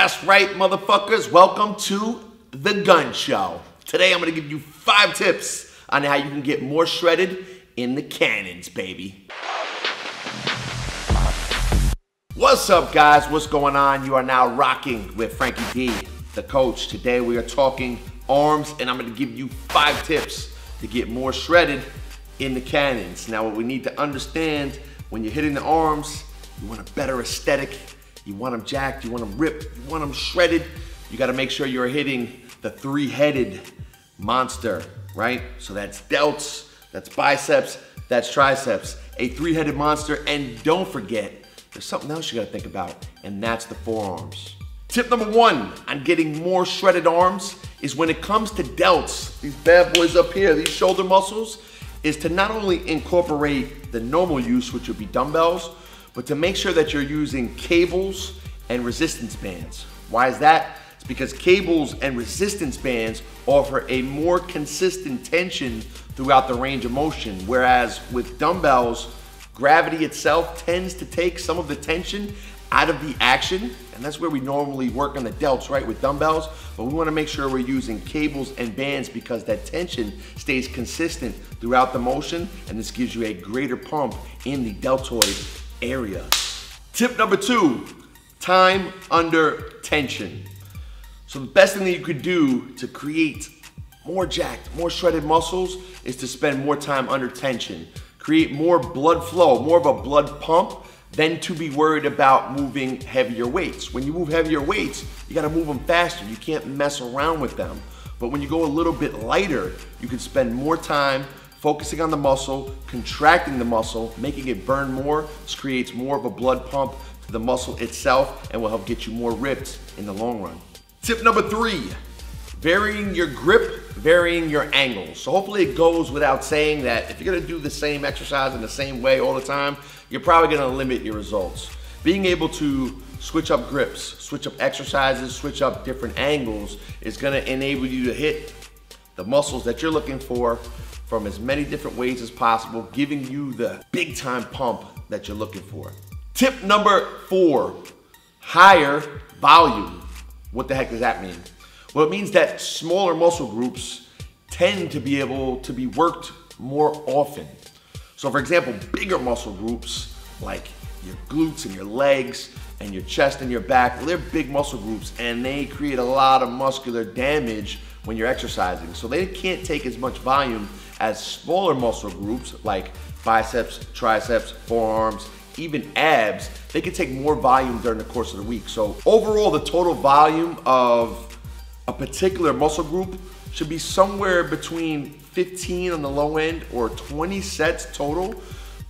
That's right, motherfuckers. Welcome to The Gun Show. Today I'm gonna give you 5 tips on how you can get more shredded in the cannons, baby. What's up, guys? What's going on? You are now rocking with Frankie D, the coach. Today we are talking arms, and I'm gonna give you 5 tips to get more shredded in the cannons. Now, what we need to understand when you're hitting the arms, you want a better aesthetic. You want them jacked, you want them ripped, you want them shredded. You gotta make sure you're hitting the 3-headed monster, right? So that's delts, that's biceps, that's triceps. A 3-headed monster, and don't forget, there's something else you gotta think about, and that's the forearms. Tip number 1 on getting more shredded arms is when it comes to delts, these bad boys up here, these shoulder muscles, is to not only incorporate the normal use, which would be dumbbells, but to make sure that you're using cables and resistance bands. Why is that? It's because cables and resistance bands offer a more consistent tension throughout the range of motion, whereas with dumbbells, gravity itself tends to take some of the tension out of the action, and that's where we normally work on the delts, right, with dumbbells, but we wanna make sure we're using cables and bands because that tension stays consistent throughout the motion, and this gives you a greater pump in the deltoid area. Tip number 2, time under tension. So the best thing that you could do to create more jacked, more shredded muscles is to spend more time under tension. Create more blood flow, more of a blood pump, than to be worried about moving heavier weights. When you move heavier weights, you gotta move them faster. You can't mess around with them. But when you go a little bit lighter, you can spend more time focusing on the muscle, contracting the muscle, making it burn more. This creates more of a blood pump to the muscle itself and will help get you more ripped in the long run. Tip number 3, varying your grip, varying your angles. So hopefully it goes without saying that if you're gonna do the same exercise in the same way all the time, you're probably gonna limit your results. Being able to switch up grips, switch up exercises, switch up different angles is gonna enable you to hit the muscles that you're looking for from as many different ways as possible, giving you the big time pump that you're looking for. Tip number 4, higher volume. What the heck does that mean? Well, it means that smaller muscle groups tend to be able to be worked more often. So for example, bigger muscle groups like your glutes and your legs and your chest and your back, well, they're big muscle groups and they create a lot of muscular damage when you're exercising. So they can't take as much volume as smaller muscle groups like biceps, triceps, forearms, even abs. They can take more volume during the course of the week. So overall, the total volume of a particular muscle group should be somewhere between 15 on the low end or 20 sets total.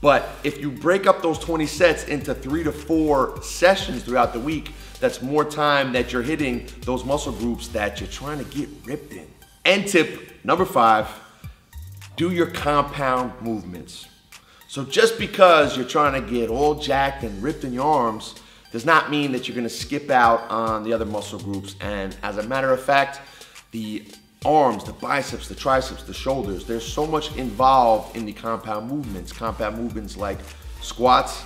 But if you break up those 20 sets into 3 to 4 sessions throughout the week, that's more time that you're hitting those muscle groups that you're trying to get ripped in. And tip number 5, do your compound movements. So just because you're trying to get all jacked and ripped in your arms does not mean that you're gonna skip out on the other muscle groups. And as a matter of fact, the arms, the biceps, the triceps, the shoulders, there's so much involved in the compound movements. Compound movements like squats,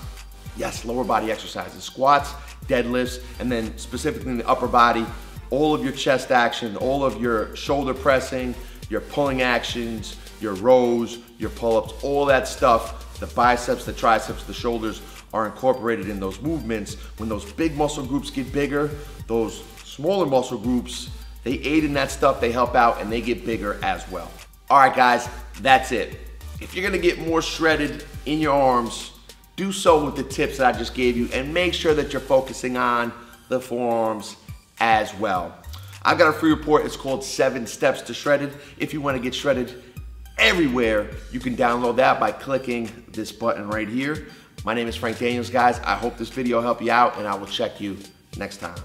yes, lower body exercises, squats, deadlifts, and then specifically in the upper body, all of your chest action, all of your shoulder pressing, your pulling actions, your rows, your pull-ups, all that stuff, the biceps, the triceps, the shoulders are incorporated in those movements. When those big muscle groups get bigger, those smaller muscle groups, they aid in that stuff, they help out, and they get bigger as well. All right, guys, that's it. If you're gonna get more shredded in your arms, do so with the tips that I just gave you, and make sure that you're focusing on the forearms as well. I've got a free report, it's called 7 Steps to Shredded. If you wanna get shredded everywhere, you can download that by clicking this button right here. My name is Frank Daniels, guys. I hope this video helped you out, and I will check you next time.